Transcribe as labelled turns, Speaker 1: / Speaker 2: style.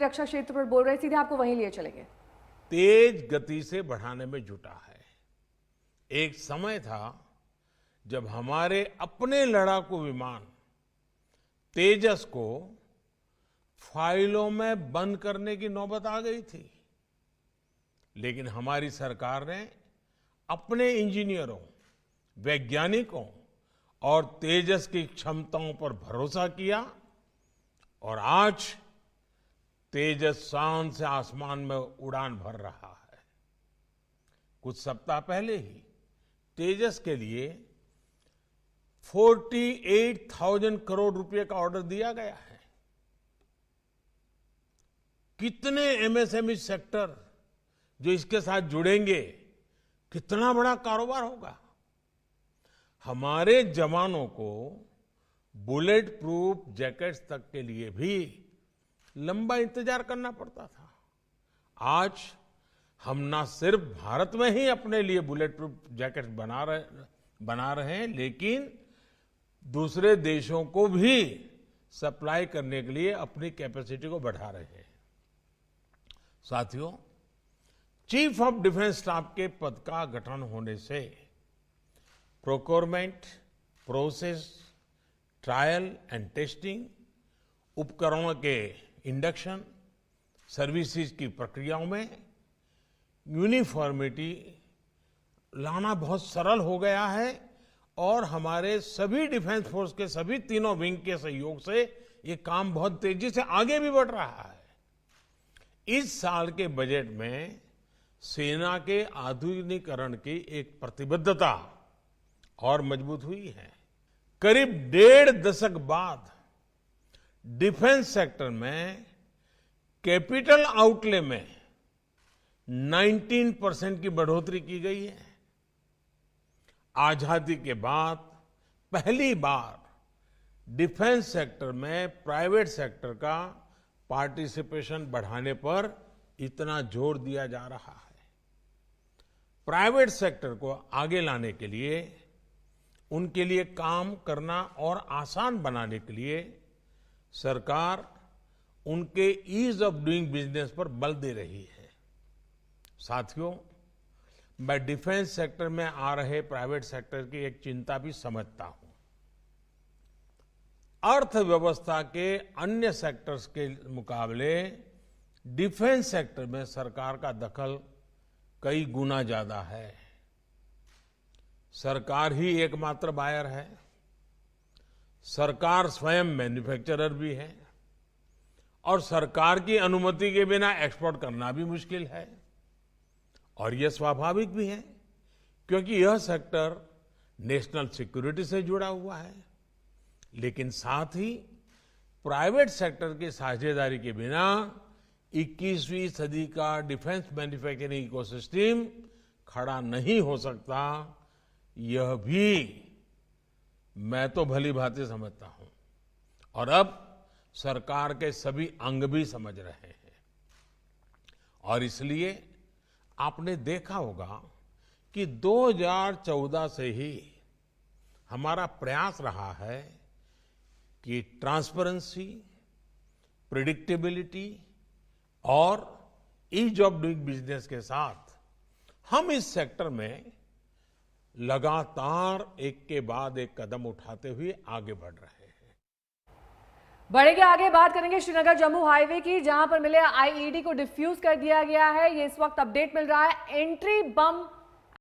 Speaker 1: रक्षा क्षेत्र पर बोल रहे, सीधे आपको वहीं लिए चलेंगे।
Speaker 2: तेज गति से बढ़ाने में जुटा है। एक समय था जब हमारे अपने लड़ाकू विमान तेजस को फाइलों में बंद करने की नौबत आ गई थी, लेकिन हमारी सरकार ने अपने इंजीनियरों, वैज्ञानिकों और तेजस की क्षमताओं पर भरोसा किया और आज तेजस शान से आसमान में उड़ान भर रहा है। कुछ सप्ताह पहले ही तेजस के लिए 48,000 करोड़ रुपए का ऑर्डर दिया गया है। कितने एमएसएमई सेक्टर जो इसके साथ जुड़ेंगे, कितना बड़ा कारोबार होगा। हमारे जवानों को बुलेट प्रूफ जैकेट्स तक के लिए भी लंबा इंतजार करना पड़ता था। आज हम ना सिर्फ भारत में ही अपने लिए बुलेट प्रूफ जैकेट्स बना रहे हैं, लेकिन दूसरे देशों को भी सप्लाई करने के लिए अपनी कैपेसिटी को बढ़ा रहे हैं। साथियों, चीफ ऑफ डिफेंस स्टाफ के पद का गठन होने से procurement, process, trial and testing, उपकरणों के इंडक्शन, सर्विसेज की प्रक्रियाओं में यूनिफॉर्मिटी लाना बहुत सरल हो गया है और हमारे सभी डिफेंस फोर्स के सभी तीनों विंग के सहयोग से ये काम बहुत तेजी से आगे भी बढ़ रहा है। इस साल के बजट में सेना के आधुनिकीकरण की एक प्रतिबद्धता और मजबूत हुई है। करीब 1.5 दशक बाद डिफेंस सेक्टर में कैपिटल आउटले में 19% की बढ़ोतरी की गई है। आजादी के बाद पहली बार डिफेंस सेक्टर में प्राइवेट सेक्टर का पार्टिसिपेशन बढ़ाने पर इतना जोर दिया जा रहा है। प्राइवेट सेक्टर को आगे लाने के लिए, उनके लिए काम करना और आसान बनाने के लिए सरकार उनके ईज ऑफ डूइंग बिजनेस पर बल दे रही है। साथियों, मैं डिफेंस सेक्टर में आ रहे प्राइवेट सेक्टर की एक चिंता भी समझता हूं। अर्थव्यवस्था के अन्य सेक्टर्स के मुकाबले डिफेंस सेक्टर में सरकार का दखल कई गुना ज्यादा है। सरकार ही एकमात्र बायर है, सरकार स्वयं मैन्युफैक्चरर भी है और सरकार की अनुमति के बिना एक्सपोर्ट करना भी मुश्किल है। और यह स्वाभाविक भी है क्योंकि यह सेक्टर नेशनल सिक्योरिटी से जुड़ा हुआ है। लेकिन साथ ही प्राइवेट सेक्टर की साझेदारी के बिना 21वीं सदी का डिफेंस मैन्युफैक्चरिंग इकोसिस्टम खड़ा नहीं हो सकता। यह भी मैं तो भली भांति समझता हूं और अब सरकार के सभी अंग भी समझ रहे हैं। और इसलिए आपने देखा होगा कि 2014 से ही हमारा प्रयास रहा है कि ट्रांसपेरेंसी, प्रेडिक्टेबिलिटी और ईज ऑफ डूइंग बिजनेस के साथ हम इस सेक्टर में लगातार एक के बाद एक कदम उठाते हुए आगे बढ़ रहे हैं।
Speaker 1: बढ़ेंगे आगे, बात करेंगे श्रीनगर जम्मू हाईवे की, जहां पर मिले आईईडी को डिफ्यूज कर दिया गया है। ये इस वक्त अपडेट मिल रहा है। एंट्री बम